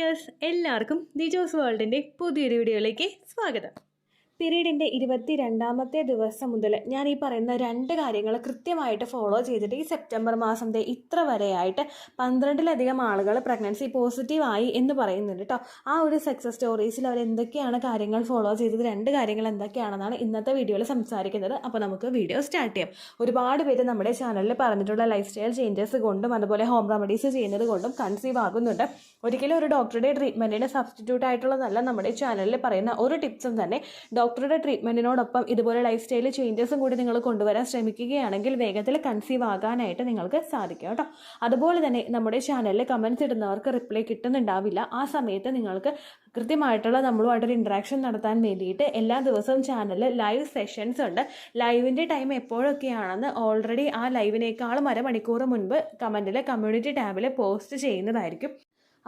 Dears, എല്ലാവർക്കും ദിജോസ് വേൾഡിൻ്റെ പുതിയൊരു വീഡിയോയിലേക്ക് സ്വാഗതം. പീരീഡിൻ്റെ 22ാമത്തെ ദിവസം മുതൽ ഞാൻ ഈ പറയുന്ന 2 കാര്യങ്ങൾ കൃത്യമായിട്ട് ഫോളോ ചെയ്തിട്ട് ഈ സെപ്റ്റംബർ മാസത്തെ ഇത്ര വരെയായിട്ട് 12ലധികം ആളുകൾ പ്രഗ്നൻസി പോസിറ്റീവായി എന്ന് പറയുന്നുണ്ട് കേട്ടോ. ആ ഒരു സക്സസ് സ്റ്റോറീസിൽ അവർ എന്തൊക്കെയാണ് കാര്യങ്ങൾ ഫോളോ ചെയ്തത്, 2 കാര്യങ്ങൾ എന്തൊക്കെയാണെന്നാണ് ഇന്നത്തെ വീഡിയോയിൽ സംസാരിക്കുന്നത്. അപ്പോൾ നമുക്ക് വീഡിയോ സ്റ്റാർട്ട് ചെയ്യാം. ഒരുപാട് പേര് നമ്മുടെ ചാനലിൽ പറഞ്ഞിട്ടുള്ള ലൈഫ് സ്റ്റൈൽ ചേഞ്ചസ് കൊണ്ടും അതുപോലെ ഹോം റെമഡീസ് ചെയ്യുന്നത് കൊണ്ടും കൺസീവ് ആകുന്നുണ്ട്. ഒരിക്കലും ഒരു ഡോക്ടറുടെ ട്രീറ്റ്മെൻറ്റിന് സബ്സ്റ്റിറ്റ്യൂട്ട് ആയിട്ടുള്ളതല്ല നമ്മുടെ ചാനലിൽ പറയുന്ന ഒരു ടിപ്സും തന്നെ. ഡോക്ടറുടെ ട്രീറ്റ്മെൻറ്റിനോടൊപ്പം ഇതുപോലെ ലൈഫ് സ്റ്റൈൽ ചേഞ്ചസും കൂടി നിങ്ങൾ കൊണ്ടുവരാൻ ശ്രമിക്കുകയാണെങ്കിൽ വേഗത്തിൽ കൺസീവ് ആകാനായിട്ട് നിങ്ങൾക്ക് സാധിക്കും കേട്ടോ. അതുപോലെ തന്നെ നമ്മുടെ ചാനലിൽ കമൻറ്റ്സ് ഇടുന്നവർക്ക് റിപ്ലൈ കിട്ടുന്നുണ്ടാവില്ല. ആ സമയത്ത് നിങ്ങൾക്ക് കൃത്യമായിട്ടുള്ള നമ്മളുമായിട്ടൊരു ഇൻട്രാക്ഷൻ നടത്താൻ വേണ്ടിയിട്ട് എല്ലാ ദിവസവും ചാനലിൽ ലൈവ് സെഷൻസ് ഉണ്ട്. ലൈവിൻ്റെ ടൈം എപ്പോഴൊക്കെയാണെന്ന് ഓൾറെഡി ആ ലൈവിനേക്കാളും അരമണിക്കൂർ മുൻപ് കമൻറ്റിൽ കമ്മ്യൂണിറ്റി ടാബിൽ പോസ്റ്റ് ചെയ്യുന്നതായിരിക്കും.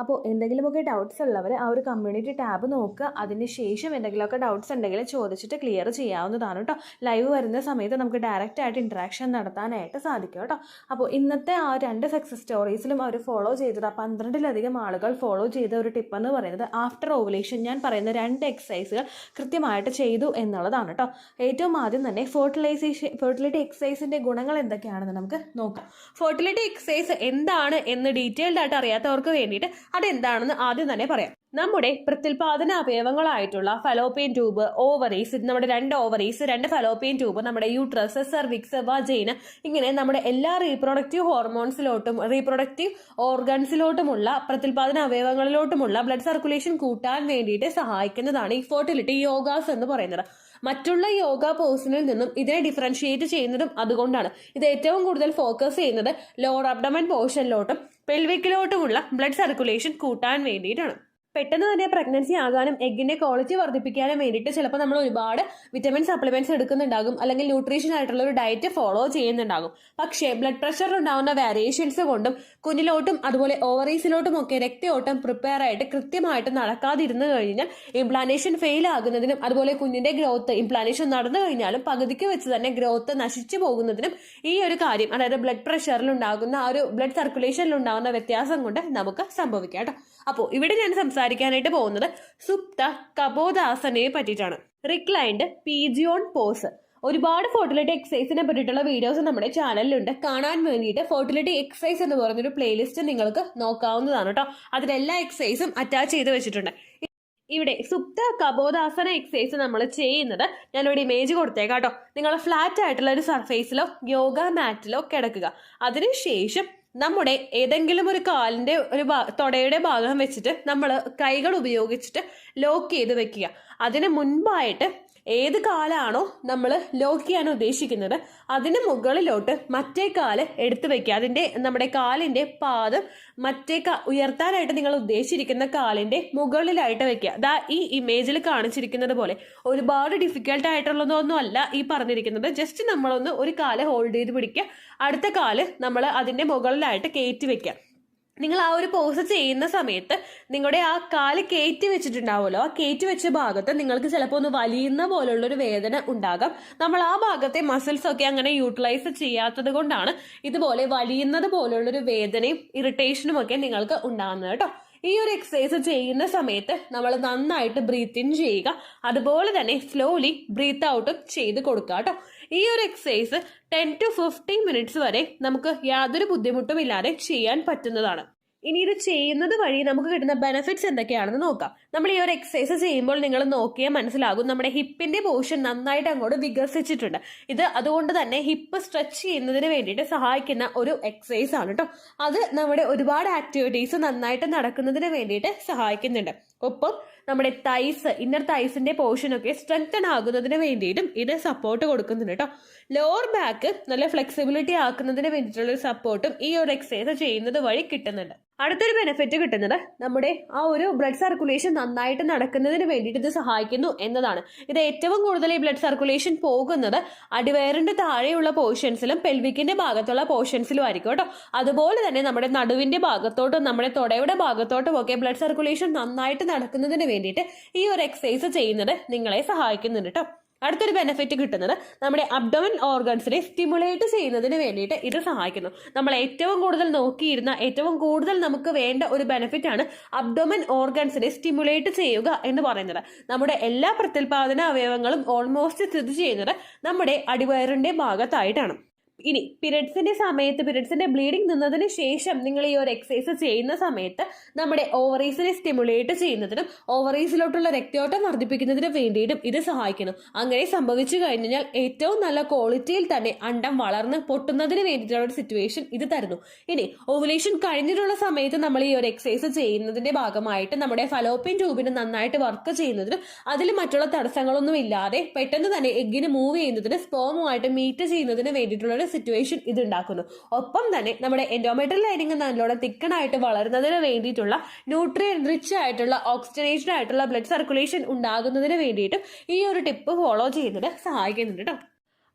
അപ്പോൾ എന്തെങ്കിലുമൊക്കെ ഡൗട്ട്സ് ഉള്ളവർ ആ ഒരു കമ്മ്യൂണിറ്റി ടാബ് നോക്കുക. അതിന് ശേഷം എന്തെങ്കിലുമൊക്കെ ഡൗട്ട്സ് ഉണ്ടെങ്കിൽ ചോദിച്ചിട്ട് ക്ലിയർ ചെയ്യാവുന്നതാണ് കേട്ടോ. ലൈവ് വരുന്ന സമയത്ത് നമുക്ക് ഡയറക്റ്റ് ആയിട്ട് ഇൻട്രാക്ഷൻ നടത്താനായിട്ട് സാധിക്കും കേട്ടോ. അപ്പോൾ ഇന്നത്തെ ആ 2 സക്സസ് സ്റ്റോറീസിലും അവർ ഫോളോ ചെയ്തത് 12ലധികം ആളുകൾ ഫോളോ ചെയ്ത ഒരു ടിപ്പ് എന്ന് പറയുന്നത് ആഫ്റ്റർ ഓവുലേഷൻ ഞാൻ പറയുന്ന 2 എക്സസൈസുകൾ കൃത്യമായിട്ട് ചെയ്തു എന്നുള്ളതാണ് കേട്ടോ. ഏറ്റവും ആദ്യം തന്നെ ഫെർട്ടിലിറ്റി എക്സസൈസിൻ്റെ ഗുണങ്ങൾ എന്തൊക്കെയാണെന്ന് നമുക്ക് നോക്കാം. ഫെർട്ടിലിറ്റി എക്സസൈസ് എന്താണ് എന്ന് ഡീറ്റെയിൽഡ് ആയിട്ട് അറിയാത്തവർക്ക് വേണ്ടിയിട്ട് അതെന്താണെന്ന് ആദ്യം തന്നെ പറയാം. നമ്മുടെ പ്രത്യുൽപാദന അവയവങ്ങളായിട്ടുള്ള ഫലോപ്പിയൻ ട്യൂബ്, ഓവറീസ്, നമ്മുടെ 2 ഓവറീസ്, 2 ഫലോപ്പിയൻ ട്യൂബ്, നമ്മുടെ യൂട്രസ്, സെർവിക്സ്, വജൈന, ഇങ്ങനെ നമ്മുടെ എല്ലാ റീപ്രൊഡക്റ്റീവ് ഹോർമോൺസിലോട്ടും റീപ്രൊഡക്റ്റീവ് ഓർഗൻസിലോട്ടുമുള്ള പ്രത്യുൽപാദന അവയവങ്ങളിലോട്ടുമുള്ള ബ്ലഡ് സർക്കുലേഷൻ കൂട്ടാൻ വേണ്ടിയിട്ട് സഹായിക്കുന്നതാണ് ഈ ഫെർട്ടിലിറ്റി യോഗാസ് എന്ന് പറയുന്നത്. മറ്റുള്ള യോഗ പോസിനിൽ നിന്നും ഇതിനെ ഡിഫറൻഷിയേറ്റ് ചെയ്യുന്നതും അതുകൊണ്ടാണ്. ഇത് ഏറ്റവും കൂടുതൽ ഫോക്കസ് ചെയ്യുന്നത് ലോവർ അബ്ഡമൻ പോർഷനിലോട്ടും പെൽവിക്കിലോട്ടുമുള്ള ബ്ലഡ് സർക്കുലേഷൻ കൂട്ടാൻ വേണ്ടിയിട്ടാണ്. പെട്ടെന്ന് തന്നെ പ്രഗ്നൻസി ആകാനും എഗ്ഗിന്റെ ക്വാളിറ്റി വർദ്ധിപ്പിക്കാനും വേണ്ടിയിട്ട് ചിലപ്പോൾ നമ്മൾ ഒരുപാട് വിറ്റമിൻ സപ്ലിമെന്റ്സ് എടുക്കുന്നുണ്ടാകും, അല്ലെങ്കിൽ ന്യൂട്രീഷൻ ആയിട്ടുള്ള ഒരു ഡയറ്റ് ഫോളോ ചെയ്യുന്നുണ്ടാകും. പക്ഷേ ബ്ലഡ് പ്രഷറിൽ ഉണ്ടാകുന്ന വേരിയേഷൻസ് കൊണ്ടും കുഞ്ഞിലോട്ടും അതുപോലെ ഓവറീസിലോട്ടും ഒക്കെ രക്തയോട്ടം പ്രിപ്പയർ ആയിട്ട് കൃത്യമായിട്ട് നടക്കാതിരുന്നു കഴിഞ്ഞാൽ ഇംപ്ലാന്റേഷൻ ഫെയിൽ ആകുന്നതിനും അതുപോലെ കുഞ്ഞിന്റെ ഗ്രോത്ത് ഇംപ്ലാന്റേഷൻ നടന്നു കഴിഞ്ഞാലും പകുതിക്ക് വെച്ച് തന്നെ ഗ്രോത്ത് നശിച്ചു പോകുന്നതിനും ഈ ഒരു കാര്യം, അതായത് ബ്ലഡ് പ്രഷറിൽ ഉണ്ടാകുന്ന ആ ഒരു ബ്ലഡ് സർക്കുലേഷനിൽ ഉണ്ടാകുന്ന വ്യത്യാസം കൊണ്ട് നമുക്ക് സംഭവിക്കാം കേട്ടോ. അപ്പോൾ ഇവിടെ ഞാൻ സംസാരിക്കാനായിട്ട് പോകുന്നത് സുപ്ത കബോധാസനയെ പറ്റിയിട്ടാണ്. Reclined pigeon pose. ഒരുപാട് ഫെർട്ടിലിറ്റി എക്സസൈസിനെ പറ്റിയിട്ടുള്ള വീഡിയോസ് നമ്മുടെ ചാനലിലുണ്ട്. കാണാൻ വേണ്ടിയിട്ട് ഫെർട്ടിലിറ്റി എക്സസൈസ് എന്ന് പറഞ്ഞൊരു പ്ലേലിസ്റ്റ് നിങ്ങൾക്ക് നോക്കാവുന്നതാണ് കേട്ടോ. അതിലെല്ലാ എക്സസൈസും അറ്റാച്ച് ചെയ്ത് വെച്ചിട്ടുണ്ട്. ഇവിടെ സുപ്ത കബോധാസന എക്സസൈസ് നമ്മൾ ചെയ്യുന്നത് ഞാനിവിടെ ഇമേജ് കൊടുത്തേക്കാം കേട്ടോ. നിങ്ങൾ ഫ്ലാറ്റ് ആയിട്ടുള്ള ഒരു സർഫേസിലോ യോഗ മാറ്റിലോ കിടക്കുക. അതിനുശേഷം നമ്മുടെ ഏതെങ്കിലും ഒരു കാലിന്റെ ഒരു തൊടയുടെ ഭാഗം വെച്ചിട്ട് നമ്മൾ കൈകൾ ഉപയോഗിച്ചിട്ട് ലോക്ക് ചെയ്ത് വെക്കുക. അതിന് മുൻപായിട്ട് ഏത് കാലാണോ നമ്മൾ ലോക്ക് ചെയ്യാൻ ഉദ്ദേശിക്കുന്നത് അതിന് മുകളിലോട്ട് മറ്റേ കാല് എടുത്തു വെക്കുക. നമ്മുടെ കാലിന്റെ പാദം ഉയർത്താനായിട്ട് നിങ്ങൾ ഉദ്ദേശിച്ചിരിക്കുന്ന കാലിന്റെ മുകളിലായിട്ട് വെക്കുക. ദാ ഈ ഇമേജിൽ കാണിച്ചിരിക്കുന്നത് പോലെ ഒരുപാട് ഡിഫിക്കൽട്ട് ആയിട്ടുള്ളതൊന്നും അല്ല ഈ പറഞ്ഞിരിക്കുന്നത്. ജസ്റ്റ് നമ്മളൊന്ന് ഒരു കാല് ഹോൾഡ് ചെയ്ത് പിടിക്കുക, അടുത്ത കാല് നമ്മൾ അതിന്റെ മുകളിലായിട്ട് കയറ്റി വെക്കുക. നിങ്ങൾ ആ ഒരു പോസ് ചെയ്യുന്ന സമയത്ത് നിങ്ങളുടെ ആ കാല് കയറ്റി വെച്ചിട്ടുണ്ടാവുമല്ലോ, ആ കയറ്റി വെച്ച ഭാഗത്ത് നിങ്ങൾക്ക് ചിലപ്പോൾ ഒന്ന് വലിയുന്ന പോലുള്ളൊരു വേദന ഉണ്ടാകാം. നമ്മൾ ആ ഭാഗത്തെ മസിൽസ് ഒക്കെ അങ്ങനെ യൂട്ടിലൈസ് ചെയ്യാത്തത് കൊണ്ടാണ് ഇതുപോലെ വലിയുന്നത് പോലുള്ളൊരു വേദനയും ഇറിറ്റേഷനും ഒക്കെ നിങ്ങൾക്ക് ഉണ്ടാകുന്നത് കേട്ടോ. ഈ ഒരു എക്സസൈസ് ചെയ്യുന്ന സമയത്ത് നമ്മൾ നന്നായിട്ട് ബ്രീത്ത് ഇൻ ചെയ്യുക, അതുപോലെ തന്നെ സ്ലോലി ബ്രീത്ത് ഔട്ടും ചെയ്ത് കൊടുക്കുക കേട്ടോ. ഈ ഒരു എക്സസൈസ് 10 to 15 മിനിറ്റ്സ് വരെ നമുക്ക് യാതൊരു ബുദ്ധിമുട്ടും ഇല്ലാതെ ചെയ്യാൻ പറ്റുന്നതാണ്. ഇനി ഇത് ചെയ്യുന്നത് വഴി നമുക്ക് കിട്ടുന്ന ബെനിഫിറ്റ്സ് എന്തൊക്കെയാണെന്ന് നോക്കാം. നമ്മൾ ഈ ഒരു എക്സസൈസ് ചെയ്യുമ്പോൾ നിങ്ങൾ നോക്കിയാൽ മനസ്സിലാകും നമ്മുടെ ഹിപ്പിന്റെ പോർഷൻ നന്നായിട്ട് അങ്ങോട്ട് വികസിച്ചിട്ടുണ്ട്. ഇത് അതുകൊണ്ട് തന്നെ ഹിപ്പ് സ്ട്രെച്ച് ചെയ്യുന്നതിന് വേണ്ടിയിട്ട് സഹായിക്കുന്ന ഒരു എക്സസൈസ് ആണ് കേട്ടോ. അത് നമ്മുടെ ഒരുപാട് ആക്ടിവിറ്റീസ് നന്നായിട്ട് നടക്കുന്നതിന് വേണ്ടിയിട്ട് സഹായിക്കുന്നുണ്ട്. ഒപ്പം നമ്മുടെ ഇന്നർ തൈസിന്റെ പോർഷനൊക്കെ സ്ട്രെങ്തൻ ആകുന്നതിന് വേണ്ടിയിട്ടും ഇത് സപ്പോർട്ട് കൊടുക്കുന്നുണ്ട് കേട്ടോ. ലോവർ ബാക്ക് നല്ല ഫ്ലെക്സിബിലിറ്റി ആക്കുന്നതിന് വേണ്ടിയിട്ടുള്ള ഒരു സപ്പോർട്ടും ഈ ഒരു എക്സസൈസ് ചെയ്യുന്നത് വഴി കിട്ടുന്നുണ്ട്. അടുത്തൊരു ബെനിഫിറ്റ് കിട്ടുന്നത് നമ്മുടെ ആ ഒരു ബ്ലഡ് സർക്കുലേഷൻ നന്നായിട്ട് നടക്കുന്നതിന് വേണ്ടിയിട്ട് ഇത് സഹായിക്കുന്നു എന്നതാണ്. ഇത് ഏറ്റവും കൂടുതൽ ഈ ബ്ലഡ് സർക്കുലേഷൻ പോകുന്നത് അടിവയറിന്റെ താഴെയുള്ള പോർഷൻസിലും പെൽവിക്കിന്റെ ഭാഗത്തുള്ള പോർഷൻസിലും ആയിരിക്കും കേട്ടോ. അതുപോലെ തന്നെ നമ്മുടെ നടുവിന്റെ ഭാഗത്തോട്ടും നമ്മുടെ തൊടയുടെ ഭാഗത്തോട്ടും ഒക്കെ ബ്ലഡ് സർക്കുലേഷൻ നന്നായിട്ട് നടക്കുന്നതിന് വേണ്ടിയിട്ട് ഈ ഒരു എക്സസൈസ് ചെയ്യുന്നത് നിങ്ങളെ സഹായിക്കുന്നുണ്ട് കേട്ടോ. അടുത്തൊരു ബെനിഫിറ്റ് കിട്ടുന്നത് നമ്മുടെ അബ്ഡോമൻ ഓർഗൻസിനെ സ്റ്റിമുലേറ്റ് ചെയ്യുന്നതിന് വേണ്ടിയിട്ട് ഇത് സഹായിക്കുന്നു. നമ്മൾ ഏറ്റവും കൂടുതൽ നോക്കിയിരുന്ന ഏറ്റവും കൂടുതൽ നമുക്ക് വേണ്ട ഒരു ബെനിഫിറ്റ് ആണ് അബ്ഡോമൻ ഓർഗൻസിനെ സ്റ്റിമുലേറ്റ് ചെയ്യുക എന്ന് പറയുന്നത്. നമ്മുടെ എല്ലാ പ്രത്യുൽപാദന അവയവങ്ങളും ഓൾമോസ്റ്റ് സ്ഥിതി ചെയ്യുന്നത് നമ്മുടെ അടിവയറിന്റെ ഭാഗത്തായിട്ടാണ്. ഇനി പീരിയഡ്സിന്റെ ബ്ലീഡിംഗ് നിന്നതിന് ശേഷം നിങ്ങൾ ഈ ഒരു എക്സസൈസ് ചെയ്യുന്ന സമയത്ത് നമ്മുടെ ഓവറീസിനെ സ്റ്റിമുലേറ്റ് ചെയ്യുന്നതിനും ഓവറീസിലോട്ടുള്ള രക്തയോട്ടം വർദ്ധിപ്പിക്കുന്നതിനും വേണ്ടിയിട്ടും ഇത് സഹായിക്കുന്നു. അങ്ങനെ സംഭവിച്ചു കഴിഞ്ഞാൽ ഏറ്റവും നല്ല ക്വാളിറ്റിയിൽ തന്നെ അണ്ടം വളർന്ന് പൊട്ടുന്നതിന് വേണ്ടിയിട്ടുള്ള ഒരു സിറ്റുവേഷൻ ഇത് തരുന്നു. ഇനി ഓവുലേഷൻ കഴിഞ്ഞിട്ടുള്ള സമയത്ത് നമ്മൾ ഈ ഒരു എക്സസൈസ് ചെയ്യുന്നതിന്റെ ഭാഗമായിട്ട് നമ്മുടെ ഫലോപ്പിയൻ ട്യൂബിന് നന്നായിട്ട് വർക്ക് ചെയ്യുന്നതിനും അതിൽ മറ്റുള്ള തടസ്സങ്ങളൊന്നും ഇല്ലാതെ പെട്ടെന്ന് തന്നെ എഗ്ഗിന് മൂവ് ചെയ്യുന്നതിന് സ്പേമുമായിട്ട് മീറ്റ് ചെയ്യുന്നതിന് വേണ്ടിയിട്ടുള്ള സിറ്റുവേഷൻ ഇത് ഉണ്ടാക്കുന്നു. ഒപ്പം തന്നെ നമ്മുടെ എൻഡോമെട്രിയൽ ലൈനിങ് നല്ലോണം തിക്കണായിട്ട് വളരുന്നതിന് വേണ്ടിയിട്ടുള്ള ന്യൂട്രിയൻ റിച്ച് ആയിട്ടുള്ള ഓക്സിജനേറ്റഡ് ആയിട്ടുള്ള ബ്ലഡ് സർക്കുലേഷൻ ഉണ്ടാകുന്നതിന് വേണ്ടിയിട്ടും ഈ ഒരു ടിപ്പ് ഫോളോ ചെയ്യുന്നത് സഹായിക്കുന്നുണ്ട് കേട്ടോ.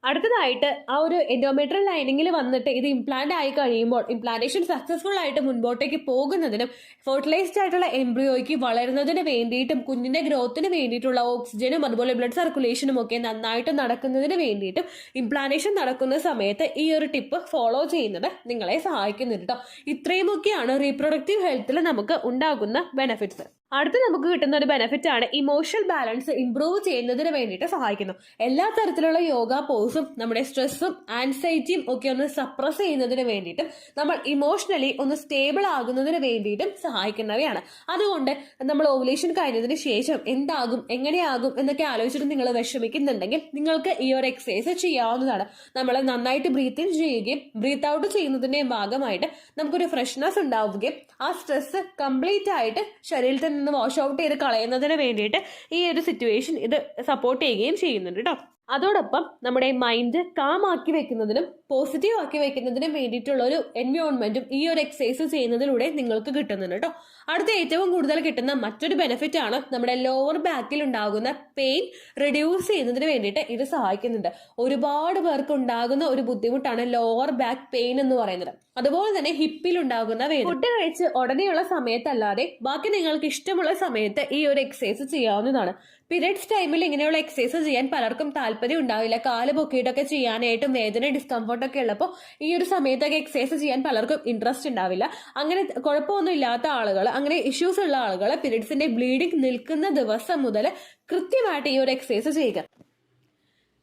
അടുത്തതായിട്ട് ആ ഒരു എൻഡോമെട്രിയൽ ലൈനിങ്ങിൽ വന്നിട്ട് ഇത് ഇംപ്ലാന്റ് ആയി കഴിയുമ്പോൾ ഇംപ്ലാന്റേഷൻ സക്സസ്ഫുൾ ആയിട്ട് മുൻപോട്ടേക്ക് പോകുന്നതിനും ഫെർട്ടിലൈസ്ഡ് ആയിട്ടുള്ള എംബ്രിയോയ്ക്ക് വളരുന്നതിന് വേണ്ടിയിട്ടും കുഞ്ഞിന്റെ ഗ്രോത്തിന് വേണ്ടിയിട്ടുള്ള ഓക്സിജനും അതുപോലെ ബ്ലഡ് സർക്കുലേഷനും ഒക്കെ നന്നായിട്ട് നടക്കുന്നതിന് വേണ്ടിയിട്ടും ഇംപ്ലാന്റേഷൻ നടക്കുന്ന സമയത്ത് ഈ ഒരു ടിപ്പ് ഫോളോ ചെയ്യുന്നത് നിങ്ങളെ സഹായിക്കുന്നുണ്ട് കേട്ടോ. ഇത്രയുമൊക്കെയാണ് റീപ്രൊഡക്റ്റീവ് ഹെൽത്തിൽ നമുക്ക് ഉണ്ടാകുന്ന ബെനിഫിറ്റ്സ്. അടുത്ത് നമുക്ക് കിട്ടുന്ന ഒരു ബെനിഫിറ്റ് ആണ് ഇമോഷണൽ ബാലൻസ് ഇംപ്രൂവ് ചെയ്യുന്നതിന് വേണ്ടിയിട്ട് സഹായിക്കുന്നു. എല്ലാ തരത്തിലുള്ള യോഗ പോസും നമ്മുടെ സ്ട്രെസ്സും ആൻസൈറ്റിയും ഒക്കെ ഒന്ന് സപ്രസ് ചെയ്യുന്നതിന് വേണ്ടിയിട്ടും നമ്മൾ ഇമോഷണലി ഒന്ന് സ്റ്റേബിൾ ആകുന്നതിന് വേണ്ടിയിട്ടും സഹായിക്കുന്നവയാണ്. അതുകൊണ്ട് നമ്മൾ ഓവുലേഷൻ കഴിഞ്ഞതിന് ശേഷം എന്താകും എങ്ങനെയാകും എന്നൊക്കെ ആലോചിച്ചിട്ട് നിങ്ങൾ വിഷമിക്കുന്നുണ്ടെങ്കിൽ നിങ്ങൾക്ക് ഈ ഒരു എക്സസൈസ് ചെയ്യാവുന്നതാണ്. നമ്മൾ നന്നായിട്ട് ബ്രീത്ത് ഇൻ ചെയ്യുകയും ബ്രീത്ത് ഔട്ട് ചെയ്യുന്നതിന്റെ ഭാഗമായിട്ട് നമുക്കൊരു ഫ്രഷ്നെസ് ഉണ്ടാവുകയും ആ സ്ട്രെസ് കംപ്ലീറ്റ് ആയിട്ട് ശരീരത്തിൽ നിന്ന് വാഷ് ഔട്ട് ചെയ്ത് കളയുന്നതിന് വേണ്ടിയിട്ട് ഈ ഒരു സിറ്റുവേഷൻ ഇത് സപ്പോർട്ട് ചെയ്യുകയും ചെയ്യുന്നുണ്ട് കേട്ടോ. അതോടൊപ്പം നമ്മുടെ മൈൻഡ് കാം ആക്കി വെക്കുന്നതിനും പോസിറ്റീവ് ആക്കി വെക്കുന്നതിനും വേണ്ടിയിട്ടുള്ള ഒരു എൻവയോൺമെന്റും ഈ ഒരു എക്സസൈസ് ചെയ്യുന്നതിലൂടെ നിങ്ങൾക്ക് കിട്ടുന്നുണ്ട് കേട്ടോ. അടുത്ത ഏറ്റവും കൂടുതൽ കിട്ടുന്ന മറ്റൊരു ബെനിഫിറ്റ് ആണ് നമ്മുടെ ലോവർ ബാക്കിൽ ഉണ്ടാകുന്ന പെയിൻ റിഡ്യൂസ് ചെയ്യുന്നതിന് വേണ്ടിയിട്ട് ഇത് സഹായിക്കുന്നുണ്ട്. ഒരുപാട് പേർക്ക് ഉണ്ടാകുന്ന ഒരു ബുദ്ധിമുട്ടാണ് ലോവർ ബാക്ക് പെയിൻ എന്ന് പറയുന്നത്. അതുപോലെ തന്നെ ഹിപ്പിൽ ഉണ്ടാകുന്ന വേദന. ഫുഡ് കഴിച്ച് ഉടനെയുള്ള സമയത്തല്ലാതെ ബാക്കി നിങ്ങൾക്ക് ഇഷ്ടമുള്ള സമയത്ത് ഈ ഒരു എക്സസൈസ് ചെയ്യാവുന്നതാണ്. പീരിയഡ്സ് ടൈമിൽ ഇങ്ങനെയുള്ള എക്സസൈസ് ചെയ്യാൻ പലർക്കും താല്പര്യം ഉണ്ടാവില്ല. കാല് പൊക്കിയിട്ടൊക്കെ ചെയ്യാനായിട്ടും വേദന ഡിസ്കംഫർട്ടൊക്കെ ഉള്ളപ്പോൾ ഈ ഒരു സമയത്തൊക്കെ എക്സസൈസ് ചെയ്യാൻ പലർക്കും ഇൻട്രസ്റ്റ് ഉണ്ടാവില്ല. അങ്ങനെ കുഴപ്പമൊന്നും ഇല്ലാത്ത ആളുകൾ, അങ്ങനെ ഇഷ്യൂസ് ഉള്ള ആളുകൾ പീരിയഡ്സിന്റെ ബ്ലീഡിംഗ് നിൽക്കുന്ന ദിവസം മുതൽ കൃത്യമായിട്ട് ഈ ഒരു എക്സസൈസ് ചെയ്യുക.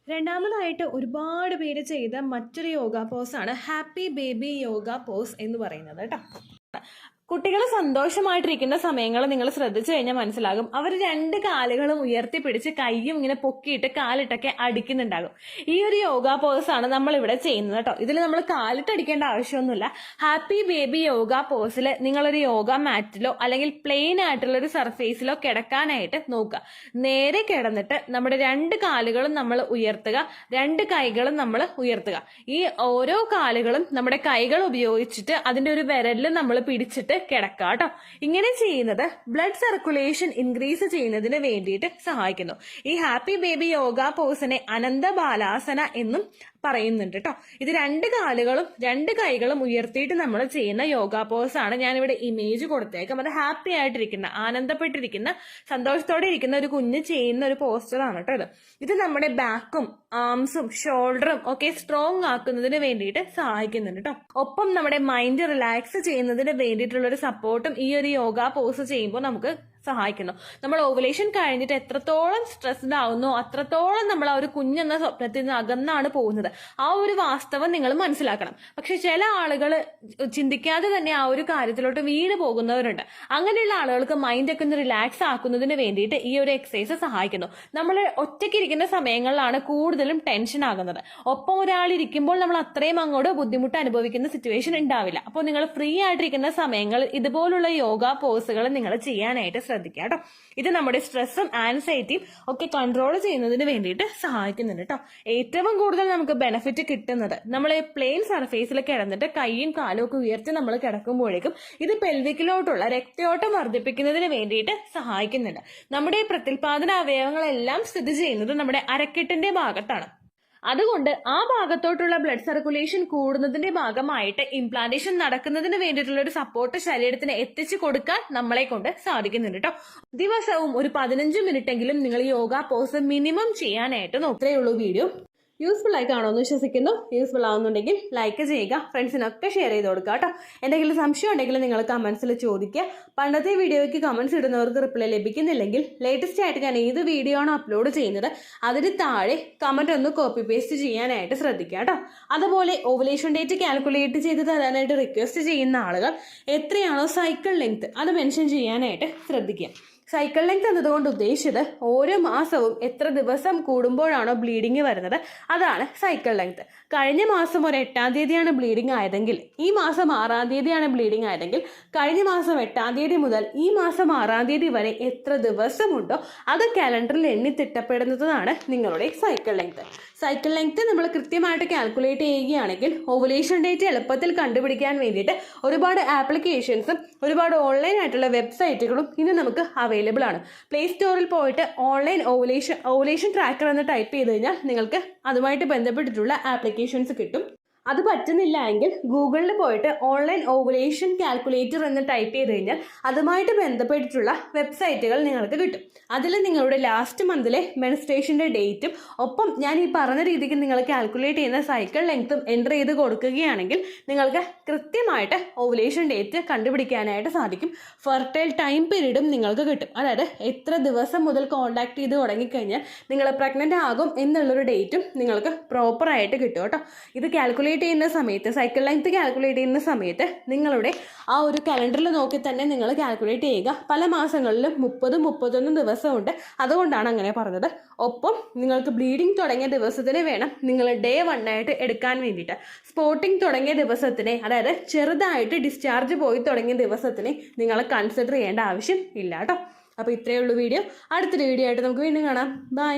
രണ്ടാമതായിട്ട് ഒരുപാട് പേര് ചെയ്ത മറ്റൊരു യോഗ പോസാണ് ഹാപ്പി ബേബി യോഗ പോസ് എന്ന് പറയുന്നത് കേട്ടോ. കുട്ടികൾ സന്തോഷമായിട്ടിരിക്കുന്ന സമയങ്ങൾ നിങ്ങൾ ശ്രദ്ധിച്ചു കഴിഞ്ഞാൽ മനസ്സിലാകും അവർ രണ്ട് കാലുകളും ഉയർത്തിപ്പിടിച്ച് കൈയും ഇങ്ങനെ പൊക്കിയിട്ട് കാലിട്ടൊക്കെ അടിക്കുന്നുണ്ടാകും. ഈ ഒരു യോഗ പോസാണ് നമ്മൾ ഇവിടെ ചെയ്യുന്നത് കേട്ടോ. ഇതിൽ നമ്മൾ കാലിട്ടടിക്കേണ്ട ആവശ്യമൊന്നുമില്ല. ഹാപ്പി ബേബി യോഗ പോസിൽ നിങ്ങളൊരു യോഗ മാറ്റിലോ അല്ലെങ്കിൽ പ്ലെയിൻ ആയിട്ടുള്ള ഒരു സർഫേസിലോ കിടക്കാനായിട്ട് നോക്കുക. നേരെ കിടന്നിട്ട് നമ്മുടെ രണ്ട് കാലുകളും നമ്മൾ ഉയർത്തുക, രണ്ട് കൈകളും നമ്മൾ ഉയർത്തുക. ഈ ഓരോ കാലുകളും നമ്മുടെ കൈകൾ ഉപയോഗിച്ചിട്ട് അതിന്റെ ഒരു വിരലിൽ നമ്മൾ പിടിച്ചിട്ട് കിടക്കുക കേട്ടോ. ഇങ്ങനെ ചെയ്യുന്നത് ബ്ലഡ് സർക്കുലേഷൻ ഇൻക്രീസ് ചെയ്യുന്നതിന് വേണ്ടിയിട്ട് സഹായിക്കുന്നു. ഈ ഹാപ്പി ബേബി യോഗ പോസിനെ അനന്ത ബാലാസന എന്നും പറയുന്നുണ്ട് കേട്ടോ. ഇത് രണ്ട് കാലുകളും രണ്ട് കൈകളും ഉയർത്തിയിട്ട് നമ്മൾ ചെയ്യുന്ന യോഗ പോസ് ആണ്. ഞാനിവിടെ ഇമേജ് കൊടുത്തേക്കാം. അത് ഹാപ്പി ആയിട്ടിരിക്കുന്ന, ആനന്ദപ്പെട്ടിരിക്കുന്ന, സന്തോഷത്തോടെ ഇരിക്കുന്ന ഒരു കുഞ്ഞ് ചെയ്യുന്ന ഒരു പോസ്റ്ററാണ് കേട്ടോ. ഇത് നമ്മുടെ ബാക്കും ആംസും ഷോൾഡറും ഒക്കെ സ്ട്രോങ് ആക്കുന്നതിന് വേണ്ടിയിട്ട് സഹായിക്കുന്നുണ്ട് കേട്ടോ. ഒപ്പം നമ്മുടെ മൈൻഡ് റിലാക്സ് ചെയ്യുന്നതിന് വേണ്ടിയിട്ടുള്ള ഒരു സപ്പോർട്ടും ഈ ഒരു യോഗ പോസ് ചെയ്യുമ്പോൾ നമുക്ക് സഹായിക്കുന്നു. നമ്മൾ ഓവുലേഷൻ കഴിഞ്ഞിട്ട് എത്രത്തോളം സ്ട്രെസ്ഡ് ആവുന്നോ അത്രത്തോളം നമ്മൾ ആ ഒരു കുഞ്ഞെന്ന സ്വപ്നത്തിൽ നിന്ന് അകന്നാണ് പോകുന്നത്. ആ ഒരു വാസ്തവം നിങ്ങൾ മനസ്സിലാക്കണം. പക്ഷെ ചില ആളുകൾ ചിന്തിക്കാതെ തന്നെ ആ ഒരു കാര്യത്തിലോട്ട് വീണ് പോകുന്നവരുണ്ട്. അങ്ങനെയുള്ള ആളുകൾക്ക് മൈൻഡൊക്കെ ഒന്ന് റിലാക്സ് ആക്കുന്നതിന് വേണ്ടിയിട്ട് ഈ ഒരു എക്സസൈസ് സഹായിക്കുന്നു. നമ്മൾ ഒറ്റയ്ക്കിരിക്കുന്ന സമയങ്ങളിലാണ് കൂടുതലും ടെൻഷൻ ആകുന്നത്. ഒപ്പം ഒരാൾ ഇരിക്കുമ്പോൾ നമ്മൾ അത്രയും അങ്ങോട്ട് ബുദ്ധിമുട്ട് അനുഭവിക്കുന്ന സിറ്റുവേഷൻ ഉണ്ടാവില്ല. അപ്പോൾ നിങ്ങൾ ഫ്രീ ആയിട്ടിരിക്കുന്ന സമയങ്ങളിൽ ഇതുപോലുള്ള യോഗ പോസുകൾ നിങ്ങൾ ചെയ്യാനായിട്ട് ശ്രദ്ധിക്കുക കേട്ടോ. ഇത് നമ്മുടെ സ്ട്രെസ്സും ആൻസൈറ്റിയും ഒക്കെ കൺട്രോൾ ചെയ്യുന്നതിന് വേണ്ടിയിട്ട് സഹായിക്കുന്നുണ്ട് കേട്ടോ. ഏറ്റവും കൂടുതൽ നമുക്ക് ബെനിഫിറ്റ് കിട്ടുന്നത് നമ്മൾ പ്ലെയിൻ സർഫേസിൽ കിടന്നിട്ട് കൈയും കാലും ഒക്കെ ഉയർത്തി നമ്മൾ കിടക്കുമ്പോഴേക്കും ഇത് പെൽവിക്കിലോട്ടുള്ള രക്തയോട്ടം വർദ്ധിപ്പിക്കുന്നതിന് വേണ്ടിയിട്ട് സഹായിക്കുന്നുണ്ട്. നമ്മുടെ പ്രത്യുൽപാദന അവയവങ്ങളെല്ലാം സ്ഥിതി ചെയ്യുന്നത് നമ്മുടെ അരക്കെട്ടിന്റെ ഭാഗത്താണ്. അതുകൊണ്ട് ആ ഭാഗത്തോട്ടുള്ള ബ്ലഡ് സർക്കുലേഷൻ കൂടുന്നതിന്റെ ഭാഗമായിട്ട് ഇംപ്ലാന്റേഷൻ നടക്കുന്നതിന് വേണ്ടിയിട്ടുള്ള ഒരു സപ്പോർട്ട് ശരീരത്തിന് എത്തിച്ചു കൊടുക്കാൻ നമ്മളെ കൊണ്ട് സാധിക്കുന്നുണ്ട് കേട്ടോ. ദിവസവും ഒരു 15 മിനിറ്റെങ്കിലും നിങ്ങൾ യോഗ പോസ് മിനിമം ചെയ്യാനായിട്ട് നോക്കത്തേ ഉള്ളൂ. വീഡിയോ യൂസ്ഫുൾ ആയി കാണുമെന്ന് വിശ്വസിക്കുന്നു. യൂസ്ഫുൾ ആവുന്നുണ്ടെങ്കിൽ ലൈക്ക് ചെയ്യുക, ഫ്രണ്ട്സിനൊക്കെ ഷെയർ ചെയ്ത് കൊടുക്കുക കേട്ടോ. എന്തെങ്കിലും സംശയം ഉണ്ടെങ്കിൽ നിങ്ങൾ കമൻസിൽ ചോദിക്കുക. പണ്ടത്തെ വീഡിയോയ്ക്ക് കമൻസ് ഇടുന്നവർക്ക് റിപ്ലൈ ലഭിക്കുന്നില്ലെങ്കിൽ ലേറ്റസ്റ്റ് ആയിട്ട് ഞാൻ ഏത് വീഡിയോ ആണോ അപ്ലോഡ് ചെയ്യുന്നത് അതിന് താഴെ കമൻറ്റ് ഒന്ന് കോപ്പി പേസ്റ്റ് ചെയ്യാനായിട്ട് ശ്രദ്ധിക്കുക കേട്ടോ. അതുപോലെ ഓവുലേഷൻ ഡേറ്റ് കാൽക്കുലേറ്റ് ചെയ്ത് തരാനായിട്ട് റിക്വസ്റ്റ് ചെയ്യുന്ന ആളുകൾ എത്രയാണോ സൈക്കിൾ ലെങ്ത് അത് മെൻഷൻ ചെയ്യാനായിട്ട് ശ്രദ്ധിക്കുക. സൈക്കിൾ ലെങ്ത് എന്നതുകൊണ്ട് ഉദ്ദേശിച്ചത് ഓരോ മാസവും എത്ര ദിവസം കൂടുമ്പോഴാണോ ബ്ലീഡിങ് വരുന്നത് അതാണ് സൈക്കിൾ ലെങ്ത്. കഴിഞ്ഞ മാസം ഒരു 8-ാം തീയതിയാണ് ബ്ലീഡിങ് ആയതെങ്കിൽ ഈ മാസം 6-ാം തീയതിയാണ് ബ്ലീഡിങ് ആയതെങ്കിൽ കഴിഞ്ഞ മാസം 8-ാം തീയതി മുതൽ ഈ മാസം 6-ാം തീയതി വരെ എത്ര ദിവസമുണ്ടോ അത് കാലണ്ടറിൽ എണ്ണി തിട്ടപ്പെടുന്നതാണ് നിങ്ങളുടെ സൈക്കിൾ ലെങ്ത്. സൈക്കിൾ ലെങ്ത് നമ്മൾ കൃത്യമായിട്ട് കാൽക്കുലേറ്റ് ചെയ്യുകയാണെങ്കിൽ ഓവുലേഷൻ ഡേറ്റ് എളുപ്പത്തിൽ കണ്ടുപിടിക്കാൻ വേണ്ടിയിട്ട് ഒരുപാട് ആപ്ലിക്കേഷൻസും ഒരുപാട് ഓൺലൈൻ ആയിട്ടുള്ള വെബ്സൈറ്റുകളും ഇന്ന് നമുക്ക് അവൈലബിൾ ആണ്. പ്ലേ സ്റ്റോറിൽ പോയിട്ട് ഓൺലൈൻ ഓവുലേഷൻ ട്രാക്കർ എന്ന് ടൈപ്പ് ചെയ്ത് കഴിഞ്ഞാൽ നിങ്ങൾക്ക് അതുമായിട്ട് ബന്ധപ്പെട്ടിട്ടുള്ള ആപ്ലിക്കേഷൻസ് കിട്ടും. അത് പറ്റുന്നില്ല എങ്കിൽ ഗൂഗിളിൽ പോയിട്ട് ഓൺലൈൻ ഓവുലേഷൻ കാൽക്കുലേറ്റർ എന്ന് ടൈപ്പ് ചെയ്ത് കഴിഞ്ഞാൽ അതുമായിട്ട് ബന്ധപ്പെട്ടിട്ടുള്ള വെബ്സൈറ്റുകൾ നിങ്ങൾക്ക് കിട്ടും. അതിൽ നിങ്ങളുടെ ലാസ്റ്റ് മന്തിലെ മെൻസ്ട്രേഷൻ്റെ ഡേറ്റും ഒപ്പം ഞാൻ ഈ പറഞ്ഞ രീതിക്ക് നിങ്ങൾ കാൽക്കുലേറ്റ് ചെയ്യുന്ന സൈക്കിൾ ലെങ്ത്തും എൻ്റർ ചെയ്ത് കൊടുക്കുകയാണെങ്കിൽ നിങ്ങൾക്ക് കൃത്യമായിട്ട് ഓവുലേഷൻ ഡേറ്റ് കണ്ടുപിടിക്കാനായിട്ട് സാധിക്കും. ഫെർട്ടൈൽ ടൈം പീരീഡും നിങ്ങൾക്ക് കിട്ടും. അതായത് എത്ര ദിവസം മുതൽ കോൺടാക്ട് ചെയ്ത് തുടങ്ങിക്കഴിഞ്ഞാൽ നിങ്ങൾ പ്രഗ്നൻ്റ് ആകും എന്നുള്ളൊരു ഡേറ്റും നിങ്ങൾക്ക് പ്രോപ്പറായിട്ട് കിട്ടും കേട്ടോ. ഇത് കാൽക്കുലേറ്റ് ചെയ്യുന്ന സമയത്ത് സൈക്കിൾ ലെങ്ത് കാൽക്കുലേറ്റ് ചെയ്യുന്ന സമയത്ത് നിങ്ങളുടെ ആ ഒരു കലണ്ടറിൽ നോക്കി തന്നെ നിങ്ങൾ കാൽക്കുലേറ്റ് ചെയ്യുക. പല മാസങ്ങളിലും 30-31 ദിവസമുണ്ട്. അതുകൊണ്ടാണ് അങ്ങനെ പറഞ്ഞത്. ഒപ്പം നിങ്ങൾക്ക് ബ്ലീഡിങ് തുടങ്ങിയ ദിവസത്തിന് വേണം നിങ്ങൾ ഡേ 1 ആയിട്ട് എടുക്കാൻ വേണ്ടിയിട്ട്. സ്പോട്ടിങ് തുടങ്ങിയ ദിവസത്തിനെ അതായത് ചെറുതായിട്ട് ഡിസ്ചാർജ് പോയി തുടങ്ങിയ ദിവസത്തിനെ നിങ്ങൾ കൺസിഡർ ചെയ്യേണ്ട ആവശ്യം ഇല്ല കേട്ടോ. അപ്പോൾ ഇത്രയേ ഉള്ളൂ വീഡിയോ. അടുത്തൊരു വീഡിയോ ആയിട്ട് നമുക്ക് വീണ്ടും കാണാം. ബൈ.